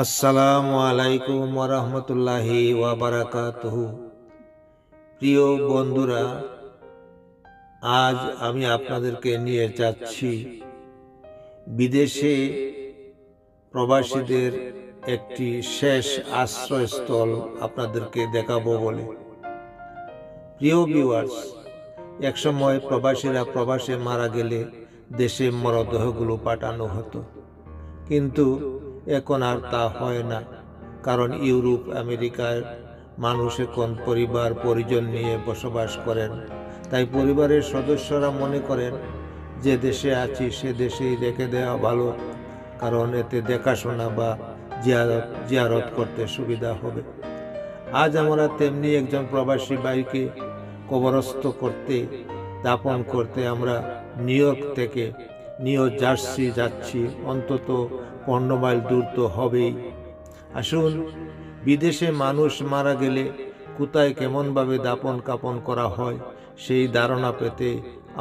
আসসালামু আলাইকুম ওয়া রাহমাতুল্লাহি ওয়া বারাকাতুহু। প্রিয় বন্ধুরা, আজ আমি আপনাদেরকে নিয়ে যাচ্ছি বিদেশে প্রবাসীদের একটি শেষ আশ্রয়স্থল আপনাদেরকে দেখাবো বলে। প্রিয় ভিউয়ার্স, একসময় প্রবাসীরা প্রবাসে মারা গেলে দেশে মরদেহগুলো পাঠানো হতো, কিন্তু এখন আর তা হয় না। কারণ ইউরোপ আমেরিকার মানুষ এখন পরিবার পরিজন নিয়ে বসবাস করেন। তাই পরিবারের সদস্যরা মনে করেন যে দেশে আছি সে দেশেই রেখে দেওয়া ভালো, কারণ এতে দেখাশোনা বা জিয়ারত করতে সুবিধা হবে। আজ আমরা তেমনি একজন প্রবাসী ভাইকে কবরস্থ করতে দাপন করতে আমরা নিউ ইয়র্ক থেকে নিউ জার্সি যাচ্ছি। অন্তত 15 মাইল দূর তো হবেই। আসুন, বিদেশে মানুষ মারা গেলে কোথায় কেমনভাবে দাপন কাপন করা হয় সেই ধারণা পেতে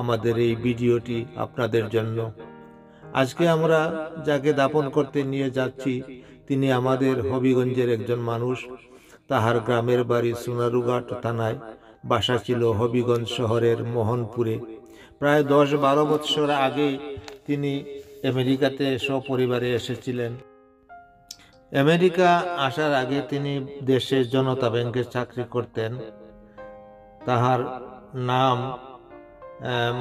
আমাদের এই ভিডিওটি আপনাদের জন্য। আজকে আমরা যাকে দাপন করতে নিয়ে যাচ্ছি তিনি আমাদের হবিগঞ্জের একজন মানুষ। তাহার গ্রামের বাড়ি সোনারুঘাট থানায়, বাসা ছিল হবিগঞ্জ শহরের মোহনপুরে। প্রায় 10-12 বৎসর আগে তিনি আমেরিকাতে সপরিবারে এসেছিলেন। আমেরিকা আসার আগে তিনি দেশে জনতা ব্যাংকে চাকরি করতেন। তাহার নাম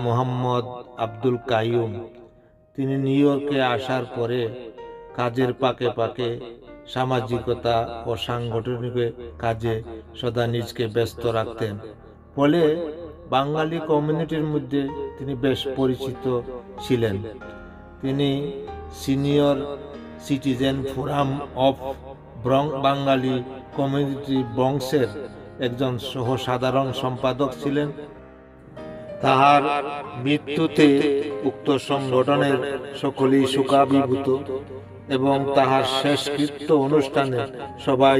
মোহাম্মদ আব্দুল কাইয়ুম। তিনি নিউ ইয়র্কে আসার পরে কাজের পাকে পাকে সামাজিকতা ও সাংগঠনিক কাজে সদা নিজকে ব্যস্ত রাখতেন। ফলে বাঙালি কমিউনিটির মধ্যে তিনি বেশ পরিচিত ছিলেন। তিনি senior citizen forum of Bangali community ব্রঙ্কসের একজন সহ সাধারণ সম্পাদক ছিলেন। তাহার মৃত্যুতে উক্ত সংগঠনের সকলেই শোকাভিভূত এবং তাহার শেষকৃত্য অনুষ্ঠানে সবাই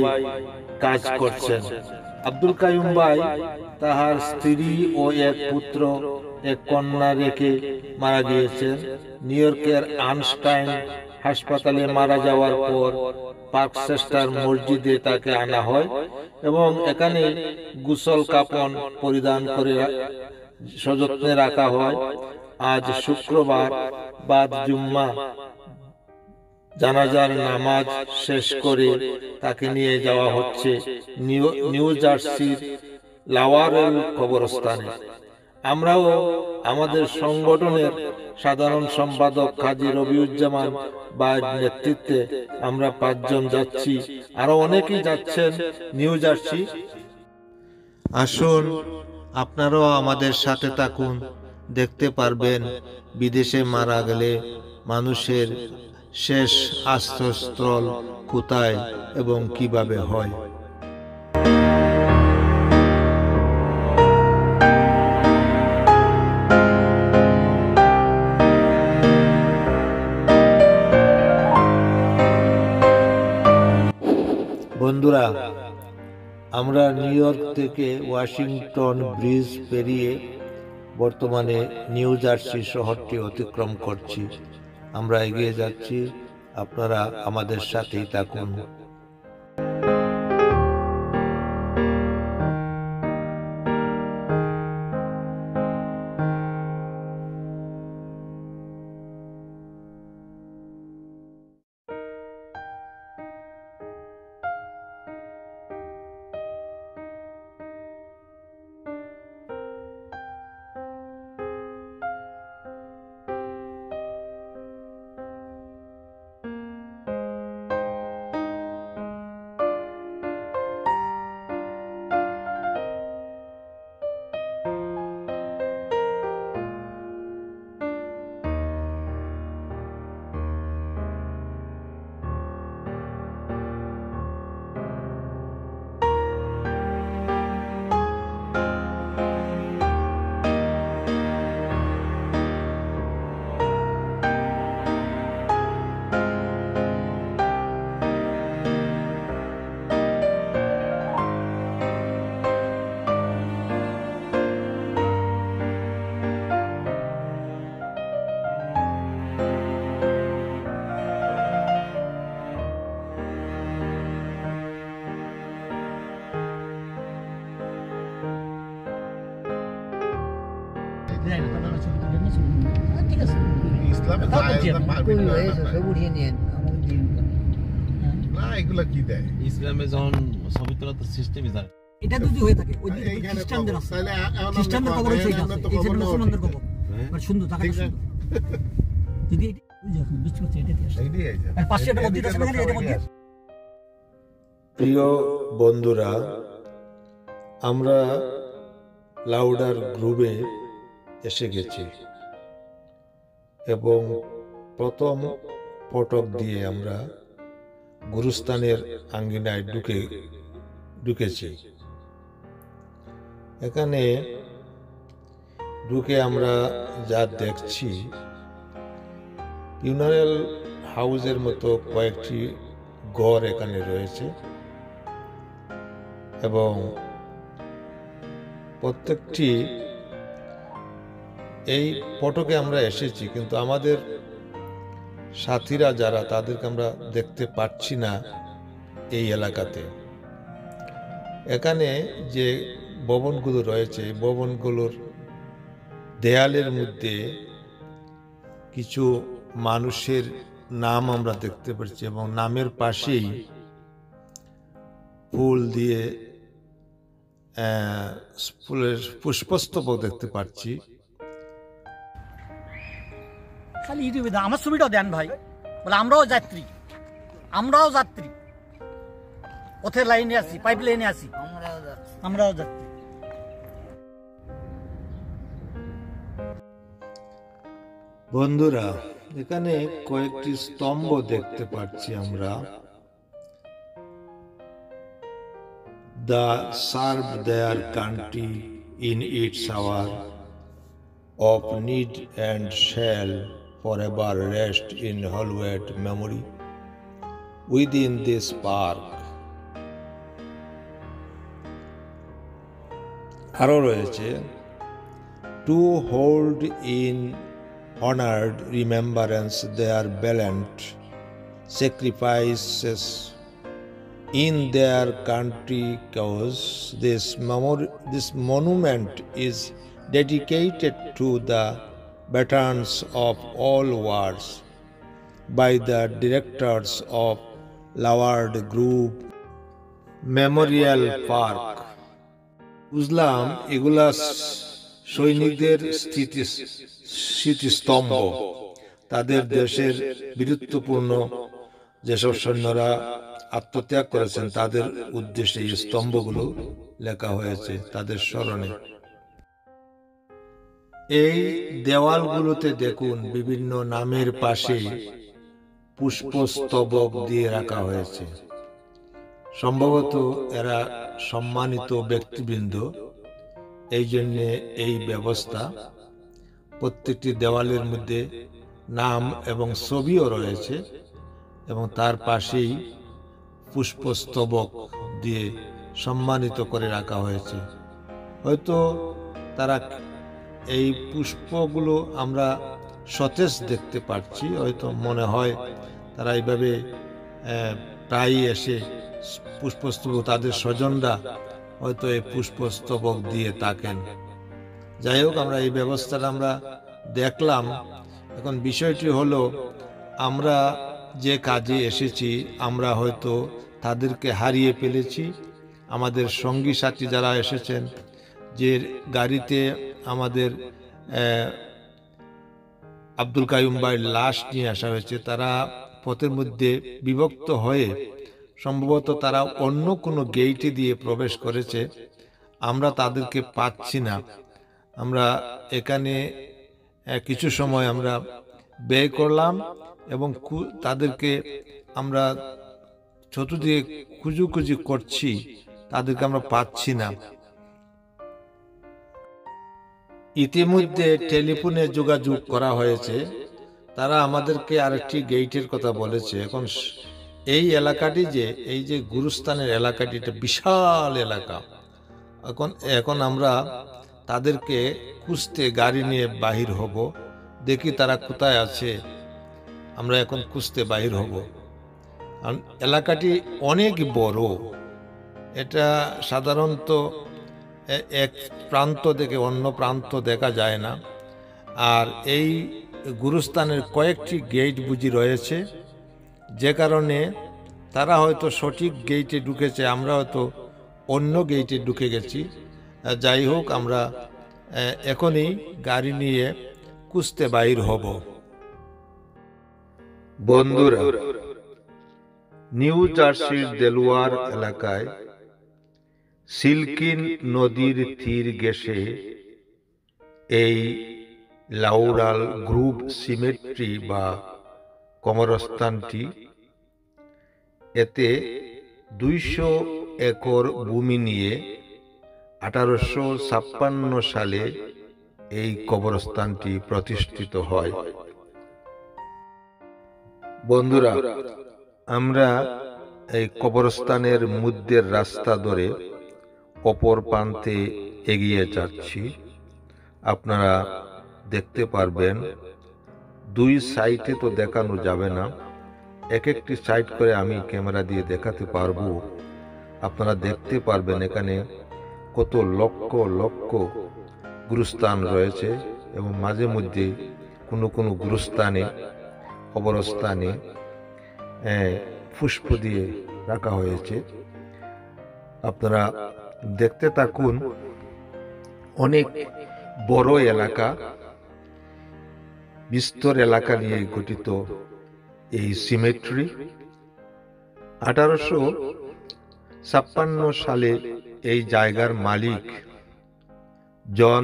কাজ করছেন। আব্দুল কাইয়ুম ভাই তাহার স্ত্রী ও এক পুত্র এক কন্যা রেখে মারা গিয়েছেন। নিউ ইয়র্কের আনস্টাইন হাসপাতালে মারা যাওয়ার পর পার্কচেস্টার মসজিদে তাকে আনা হয় এবং এখানে গোসল কাপন পরিধান করে সযত্নে রাখা হয়। আজ শুক্রবার বাদ জুম্মা জানাজার নামাজ শেষ করে তাকে নিয়ে যাওয়া হচ্ছে নিউ জার্সির লাওয়ারেল কবরস্থানে। আমরাও আমাদের সংগঠনের সাধারণ সম্পাদক কাজী রবিউজ্জামান ভাইয়ের নেতৃত্বে আমরা 5 জন যাচ্ছি। আরো অনেকেই যাচ্ছেন নিউ জার্সি। আসুন, আপনারাও আমাদের সাথে থাকুন, দেখতে পারবেন বিদেশে মারা গেলে মানুষের শেষ আশ্রয়স্থল কোথায় এবং কিভাবে হয়। বন্ধুরা, আমরা নিউ ইয়র্ক থেকে ওয়াশিংটন ব্রিজ পেরিয়ে বর্তমানে নিউ জার্সি শহরটি অতিক্রম করছি। আমরা এগিয়ে যাচ্ছি, আপনারা আমাদের সাথেই থাকুন। ইসলামে তাও যায় বলছি না, আমি। পারবি কই না। হয়েছে সব উঠিয়ে নিয়েন আমাকে দিন। না এগুলা কি দেয় ইসলামে যখন ছবি তোলার তো সিস্টেমই জানে। এটা যদি হয়ে থাকে ওই দিকে এইখানে খ্রিস্টানদের কবর, আছে, তাহলে এখন খ্রিস্টানদের আমরা কবর হচ্ছে এখানে এটা তো এই যে কবর নেওয়া মুসলমানদের ঠিক কবর হ্যাঁ? আর সুন্দর ঠিক জায়গাটা না? সুন্দর যদি এটা ওই যে এখন বৃষ্টি হচ্ছে এটাতে আসে এইটাই আছে। আর পাশে একটা মসজিদ আছে এখানে এটা মসজিদ প্রিয় বন্ধুরা, আমরা লাউডার গ্রুপে এসে গেছি এবং প্রথম ফটক দিয়ে আমরা গুরুস্থানের আঙ্গিনায় ঢুকেছি। এখানে ঢুকে আমরা যা দেখছি, ফিউনারেল হাউসের মতো কয়েকটি ঘর এখানে রয়েছে এবং প্রত্যেকটি এই ফটকে আমরা এসেছি, কিন্তু আমাদের সাথীরা যারা, তাদেরকে আমরা দেখতে পাচ্ছি না এই এলাকাতে। এখানে যে ভবনগুলো রয়েছে, এই ভবনগুলোর দেয়ালের মধ্যে কিছু মানুষের নাম আমরা দেখতে পাচ্ছি এবং নামের পাশেই ফুল দিয়ে ফুলের পুষ্পস্তবক দেখতে পাচ্ছি। খালি ইউটিউবে দাও, আমার ছবিটাও দেন ভাই। বলে আমরাও যাত্রী পথের লাইনে আছি, পাইপ লাইনে আছি, আমরাও যাত্রী। বন্ধুরা, এখানে কয়েকটি স্তম্ভ দেখতে পাচ্ছি আমরা। The serve their country in its hour of need and shall forever rest in hallowed memory within this park. আরো রয়েছে, to hold in honored remembrance their valiant sacrifices in their country cause. This monument is dedicated to the veterans of all wars by the directors of Laward Group Memorial Park. বুঝলাম এগুলা সৈনিকদের স্মৃতিস্তম্ভ, তাদের দেশের বীরত্বপূর্ণ যেসব সৈন্যরা আত্মত্যাগ করেছেন তাদের উদ্দেশ্যে এই স্তম্ভগুলো লেখা হয়েছে তাদের স্মরণে। এই দেওয়ালগুলোতে দেখুন বিভিন্ন নামের পাশে পুষ্পস্তবক দিয়ে রাখা হয়েছে। সম্ভবত এরা সম্মানিত ব্যক্তিবৃন্দ, এই জন্য এই ব্যবস্থা। প্রত্যেকটি দেওয়ালের মধ্যে নাম এবং ছবিও রয়েছে এবং তার পাশেই পুষ্পস্তবক দিয়ে সম্মানিত করে রাখা হয়েছে। হয়তো তারা এই পুষ্পগুলো আমরা সতেজ দেখতে পাচ্ছি, হয়তো মনে হয় তারা এইভাবে প্রায়ই এসে পুষ্পস্তবক, তাদের স্বজনরা হয়তো এই পুষ্পস্তবক দিয়ে থাকেন। যাই হোক, আমরা এই ব্যবস্থাটা আমরা দেখলাম। এখন বিষয়টি হলো, আমরা যে কাজে এসেছি আমরা হয়তো তাদেরকে হারিয়ে ফেলেছি। আমাদের সঙ্গী সাথী যারা এসেছেন, যে গাড়িতে আমাদের আব্দুল কাইয়ুম ভাইয়ের লাশ নিয়ে আসা হয়েছে, তারা পথের মধ্যে বিভক্ত হয়ে সম্ভবত তারা অন্য কোনো গেইটে দিয়ে প্রবেশ করেছে। আমরা তাদেরকে পাচ্ছি না। আমরা এখানে কিছু সময় আমরা ব্যয় করলাম এবং তাদেরকে আমরা চতুর্দিকে খুঁজুখুঁজি করছি, তাদেরকে আমরা পাচ্ছি না। ইতিমধ্যে টেলিফোনে যোগাযোগ করা হয়েছে, তারা আমাদেরকে আরেকটি গেইটের কথা বলেছে। এখন এই এলাকাটি এই যে গুরুস্থানের এলাকাটি, এটা বিশাল এলাকা। এখন আমরা তাদেরকে খুঁজতে গাড়ি নিয়ে বাহির হব, দেখি তারা কোথায় আছে। আমরা এখন খুঁজতে বাহির হব, কারণ এলাকাটি অনেক বড়। এটা সাধারণত এক প্রান্ত থেকে অন্য প্রান্ত দেখা যায় না। আর এই গুরুস্থানের কয়েকটি গেট বুঝি রয়েছে, যে কারণে তারা হয়তো সঠিক গেটে ঢুকেছে, আমরা হয়তো অন্য গেটে ঢুকে গেছি। যাই হোক, আমরা এখনই গাড়ি নিয়ে কুস্তে বাইর হব। বন্ধুরা, নিউ জার্সির দেলোয়ার এলাকায় সিল্কিন নদীর তীর ঘেঁষে এই লাউরাল গ্রুভ সিমেট্রি বা কবরস্থানটি, এতে 200 একর ভূমি নিয়ে 1856 সালে এই কবরস্থানটি প্রতিষ্ঠিত হয়। বন্ধুরা, আমরা এই কবরস্থানের মধ্যের রাস্তা ধরে অপর প্রান্তে এগিয়ে যাচ্ছি। আপনারা দেখতে পারবেন, দুই সাইডে তো দেখানো যাবে না, এক একটি সাইড করে আমি ক্যামেরা দিয়ে দেখাতে পারবো। আপনারা দেখতে পারবেন এখানে কত লক্ষ লক্ষ গুরুস্থান রয়েছে এবং মাঝে মধ্যে কোনো কোনো গুরুস্থানে, কবরস্থানে পুষ্প দিয়ে রাখা হয়েছে। আপনারা দেখতে থাকুন। অনেক বড় এলাকা, বিস্তর এলাকা নিয়ে গঠিত এই সিমেট্রি। 1856 সালে এই জায়গার মালিক জন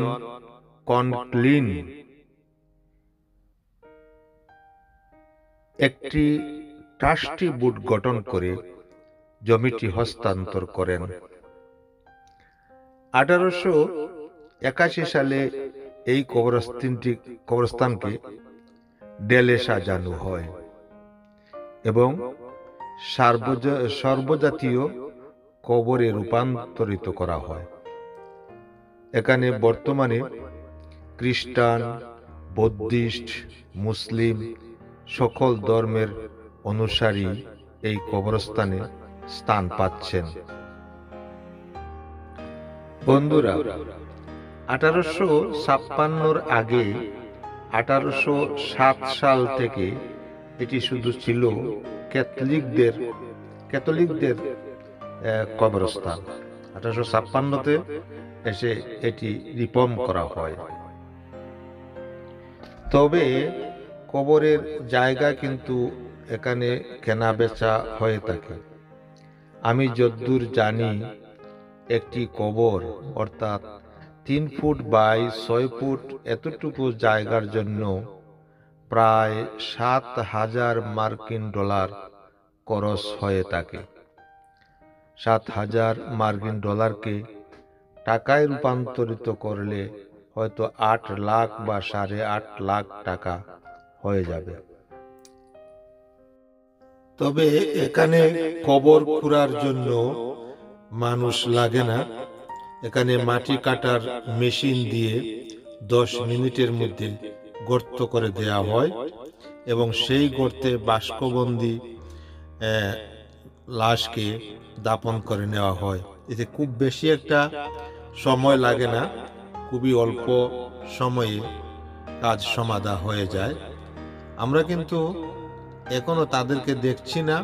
কনক্লিন একটি ট্রাস্টি বোর্ড গঠন করে জমিটি হস্তান্তর করেন। 1881 সালে এই কবরস্থানকে ডেলে সাজানো হয় এবং সর্বজাতীয় কবরে রূপান্তরিত করা হয়। এখানে বর্তমানে খ্রিস্টান, বৌদ্ধিস্ট, মুসলিম সকল ধর্মের অনুসারী এই কবরস্থানে স্থান পাচ্ছেন। বন্ধুরা, 1856 আগে 1807 সাল থেকে এটি শুধু ছিল ক্যাথলিকদের কবরস্থান। 1856-তে এসে এটি রিফর্ম করা হয়। তবে কবরের জায়গা কিন্তু এখানে কেনা বেচা হয়ে থাকে। আমি যতদূর জানি, একটি কবর অর্থাৎ 3 ফুট বাই 6 ফুট এতটুকু জায়গার জন্য প্রায় $7,000 খরচ হয়ে থাকে। $7,000 টাকায় রূপান্তরিত করলে হয়তো 8 লাখ বা 8.5 লাখ টাকা হয়ে যাবে। তবে এখানে কবর খুঁড়ার জন্য মানুষ লাগে না। এখানে মাটি কাটার মেশিন দিয়ে 10 মিনিটের মধ্যে গর্ত করে দেয়া হয় এবং সেই গর্তে বাষ্পবন্দী লাশকে দাপন করে নেওয়া হয়। এতে খুব বেশি একটা সময় লাগে না, খুবই অল্প সময়ে কাজ সমাধা হয়ে যায়। আমরা কিন্তু এখনো তাদেরকে দেখছি না,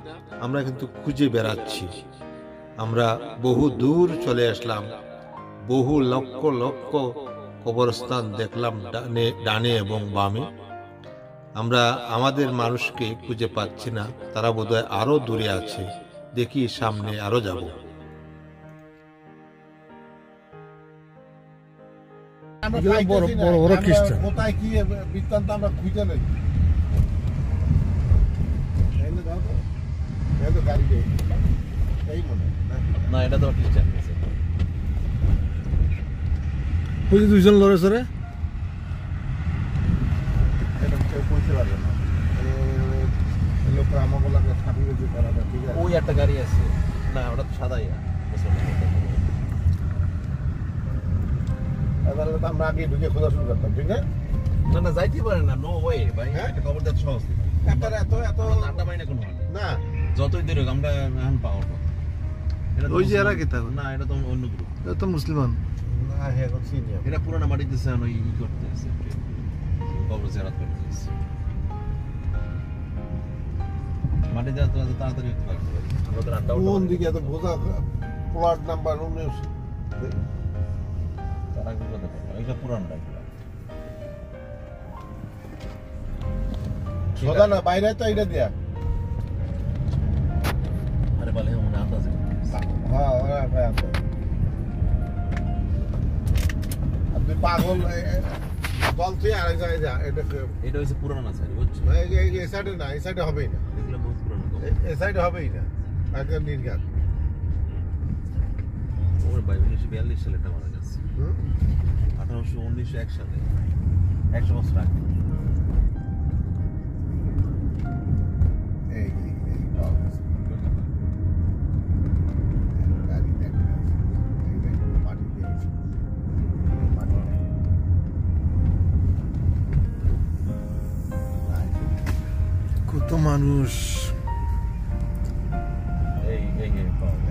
আমরা কিন্তু খুঁজে বেড়াচ্ছি। আমরা বহু দূর চলে আসলাম, বহু লক্ষ লক্ষ কবরস্থান দেখলাম ডানে এবং বামে। আমরা আমাদের মানুষকে খুঁজে পাচ্ছি না, তারা বোধহয় আরো দূরে আছে। দেখি সামনে আরো যাব। কোথায় কি বৃত্তান্ত আমরা খুঁজে নেই। না, এটা তো খ্রিস্টান। দুইজন লড়েছে রে, ওই একটা গাড়ি আছে। না, ওটা তো সাদাই। আমরা আগে ঢুকে খোঁজা শুরু করতাম, ঠিক আছে? না না, যাইতে পারে না, নো ওয়ে ভাই। একটা খবর দেওয়া সহজ এত আড্ডা পাই না কোনো না, যতই দূরে হোক আমরা এখন পাওয়ার পর। ওই যে এরা কি থাকবে? না, এটা তো অন্য গ্রুপ। এটা তো মুসলমান। না, হ্যাঁ, সিনিয়র। এটা পুরানা মাটিতে ওই ই করতেছে। কবর জিয়ারত করতে গেছি। মাটি দেওয়া তো এত তাড়াতাড়ি হতে পারবে না। আমরা তো রান্না কোন দিকে এত বোঝা প্লট নাম্বার 19 তারা কি করতে পারবে? এটা পুরানটা। সোজা না বাইরে তো এটা দিয়া আরে বলে মনে আন্দাজে। হ্যাঁ ভাই আপনি পাগল বল তুই আরেক জায়গায় যা এটা এটা হচ্ছে পুরানো না স্যার, বুঝছো? এই সাইডে না, এই সাইডে হবেই না, এগুলো বহুত পুরানো। এই সাইডে হবেই না, একদম নির্ঘাত। ওর ভাই 1942 সালে এটা মারা গেছে। 1901 সালে, 100 বছর আগে। এই গাড়ি দেখ মাটি দিয়েছে মাটি কত মানুষ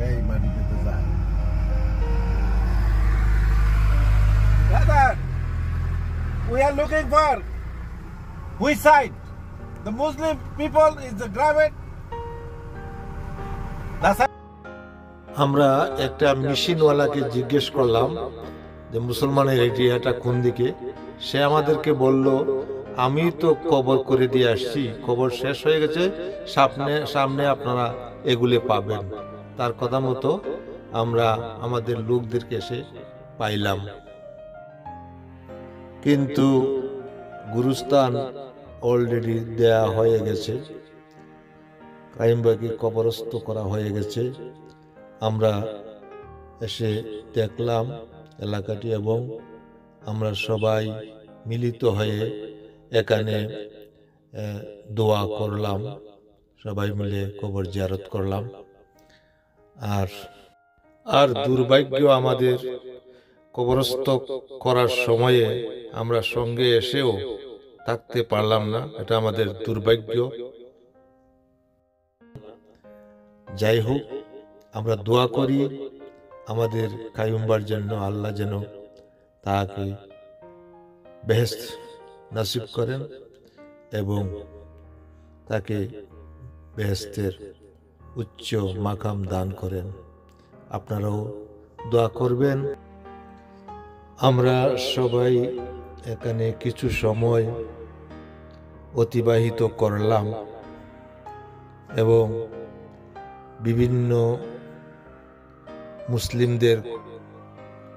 এই মাটিতে তো যায়। Brother, we are looking for which side? The Muslim people is the gravet. That's আমরা একটা মেশিনওয়ালাকে জিজ্ঞেস করলাম যে মুসলমানের এরিয়াটা কোন দিকে। সে আমাদেরকে বলল, আমি তো কবর করে দিয়ে আসছি, কবর শেষ হয়ে গেছে, সামনে সামনে আপনারা এগুলো পাবেন। তার কথা মতো আমরা আমাদের লোকদেরকে এসে পাইলাম, কিন্তু গুরুস্থান অলরেডি দেয়া হয়ে গেছে, কাইমবাগে কবরস্থ করা হয়ে গেছে। আমরা এসে দেখলাম এলাকাটি এবং আমরা সবাই মিলিত হয়ে এখানে দোয়া করলাম, সবাই মিলে কবর জিয়ারত করলাম। আর দুর্ভাগ্য আমাদের কবরস্থ করার সময়ে আমরা সঙ্গে এসেও থাকতে পারলাম না, এটা আমাদের দুর্ভাগ্য। যাই হোক, আমরা দোয়া করি আমাদের কায়ুম্বার জন্য, আল্লাহ যেন তাকে বেহেশত নসিব করেন এবং তাকে বেহেশতের উচ্চ মাকাম দান করেন। আপনারাও দোয়া করবেন। আমরা সবাই এখানে কিছু সময় অতিবাহিত করলাম এবং বিভিন্ন মুসলিমদের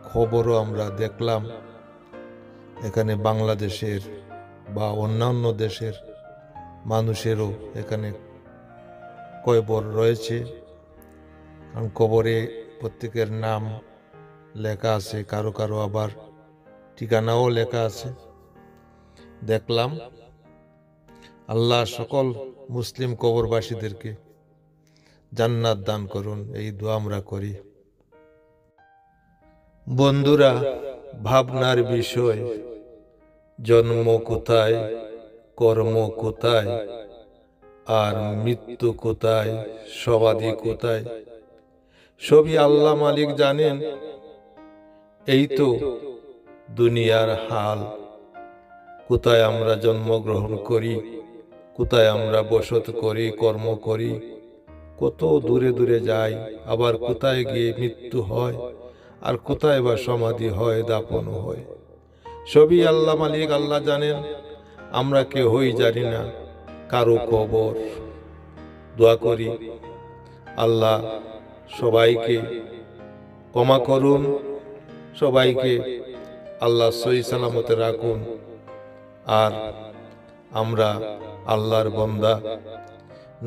খবরও আমরা দেখলাম। এখানে বাংলাদেশের বা অন্যান্য দেশের মানুষেরও এখানে কবর রয়েছে, কারণ কবরে প্রত্যেকের নাম লেখা আছে, কারো কারো আবার ঠিকানাও লেখা আছে। দেখলাম। আল্লাহ সকল মুসলিম কবরবাসীদেরকে জান্নাত দান করুন, এই দোয়া আমরা করি। বন্ধুরা, ভাবনার বিষয়, জন্ম কোথায়, কর্ম কোথায়, আর মৃত্যু কোথায়, সমাধি কোথায়, সবই আল্লাহ মালিক জানেন। এই তো দুনিয়ার হাল। কোথায় আমরা জন্মগ্রহণ করি, কোথায় আমরা বসত করি, কর্ম করি, কত দূরে দূরে যাই, আবার কোথায় গিয়ে মৃত্যু হয়, আর কোথায় বা সমাধি হয়, দাপন হয়, সবই আল্লাহ মালিক, আল্লাহ জানেন। আমরা কেউই জানি না কারো খবর। দোয়া করি আল্লাহ সবাইকে ক্ষমা করুন, সবাইকে আল্লাহ সহি সালামতে রাখুন। আর আমরা আল্লাহর বান্দা,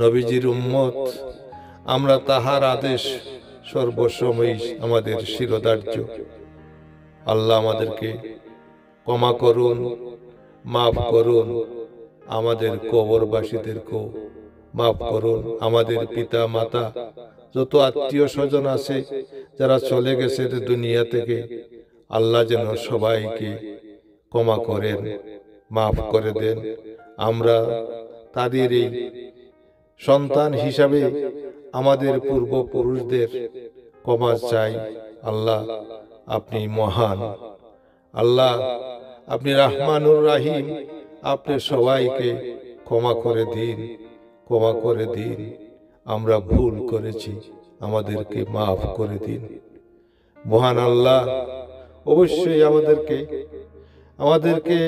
নবীজির উম্মত, আমরা তাহার আদেশ সর্বসময় আমাদের শিরোধার্য। আল্লাহ আমাদেরকে ক্ষমা করুন, মাফ করুন, আমাদের কবরবাসীদেরকেও মাফ করুন, আমাদের পিতা মাতা, যত আত্মীয় স্বজন আছে যারা চলে গেছে দুনিয়া থেকে, আল্লাহ যেন সবাইকে ক্ষমা করেন, মাফ করে দেন। আমরা তাদের এই সন্তান হিসাবে আমাদের পূর্বপুরুষদের ক্ষমা চাই। আল্লাহ আপনি মহান, আল্লাহ আপনি রহমানুর রাহিম, আপনি সবাইকে ক্ষমা করে দিন, ক্ষমা করে দিন। আমরা ভুল করেছি, আমাদেরকে মাফ করে দিন। মহান আল্লাহ অবশ্যই আমাদেরকে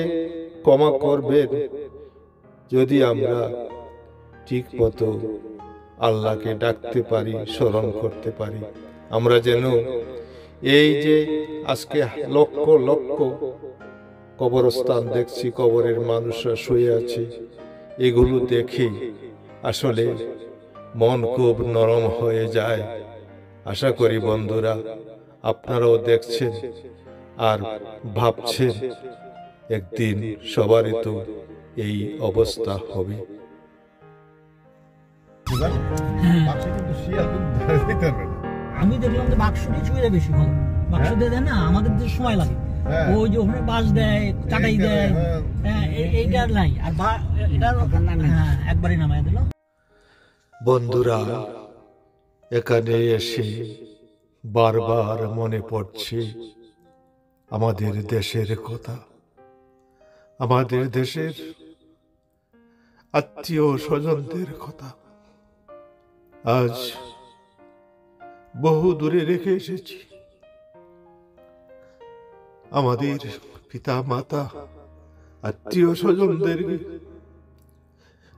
ক্ষমা করবেন যদি আমরা ঠিক মতো আল্লাহকে ডাকতে পারি, স্মরণ করতে পারি। আমরা যেন এই যে আজকে লক্ষ লক্ষ কবরস্থান দেখছি, কবরের মানুষরা শুয়ে আছে, এগুলো দেখে আসলে মন খুব নরম হয়ে যায়। আশা করি বন্ধুরা আপনারাও দেখছেন আর ভাবছেন একদিন সবারই তো এই অবস্থা হবে। আমি দেখলাম যে বাক্স দিয়ে ছুঁয়ে বেশি ভালো, বাক্স দিয়ে দেয় না, আমাদের যে সময় লাগে ওই যে ওখানে বাঁশ দেয়, চাটাই দেয়, হ্যাঁ এইটার নাই। আর একবারই নামায় দিল। বন্ধুরা এখানে এসে বারবার মনে পড়ছে আমাদের দেশের কথা, আমাদের দেশের আত্মীয় স্বজনদের কথা। আজ বহু দূরে রেখে এসেছি আমাদের পিতা মাতা, আত্মীয় স্বজনদের।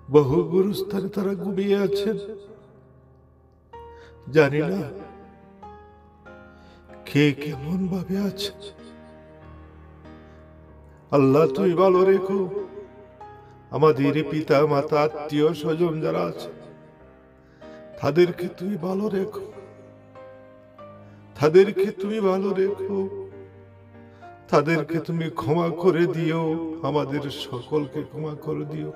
বহু গুরুস্থানে তারা ঘুমিয়ে আছেন, জানি না কে কেমন ভাবে আছে। আল্লাহ তুই ভালো রেখো আমাদের পিতা মাতা, আত্মীয় স্বজন যারা আছে তাদেরকে তুই ভালো রেখো, তাদেরকে তুমি ভালো রেখো, তাদেরকে তুমি ক্ষমা করে দিও, আমাদের সকলকে ক্ষমা করে দিও।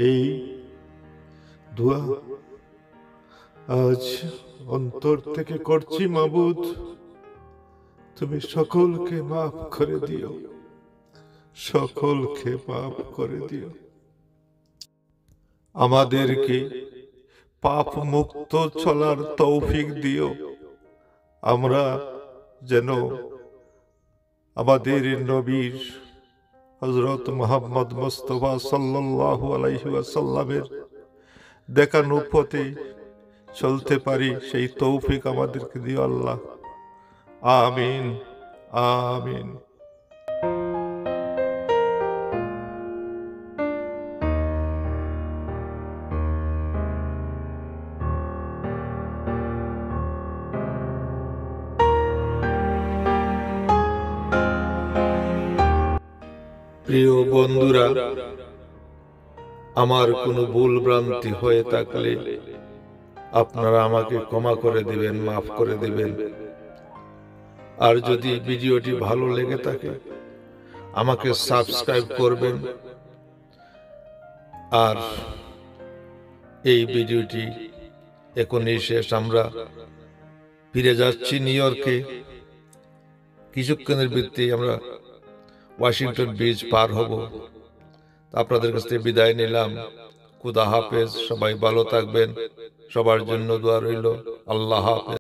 এই দোয়া আজ অন্তর থেকে করছি মাবুদ, তুমি সকলকে মাফ করে দিও, সকলকে মাফ করে দিও। আমাদেরকে পাপ মুক্ত চলার তৌফিক দিও, আমরা যেন আমাদের নবীর হযরত মুহাম্মদ মুস্তাফা সাল্লাল্লাহু আলাইহি ওয়াসাল্লামের দেখানো পথে চলতে পারি, সেই তৌফিক আমাদেরকে দিও আল্লাহ। আমিন আমিন। প্রিয় বন্ধুরা, আমার কোনো ভুল ভ্রান্তি হয়ে থাকলে আপনারা আমাকে ক্ষমা করে দিবেন, মাফ করে দিবেন। আর যদি ভিডিওটি ভালো লেগে থাকে আমাকে সাবস্ক্রাইব করবেন। আর এই ভিডিওটি এখনই শেষ। আমরা ফিরে যাচ্ছি নিউ ইয়র্কে, কিছুক্ষণের ভিত্তি আমরা ওয়াশিংটন ব্রিজ পার হব। আপনাদের কাছ থেকে বিদায় নিলাম, খুদা হাফেজ। সবাই ভালো থাকবেন, সবার জন্য দোয়া রইল। আল্লাহ হাফেজ।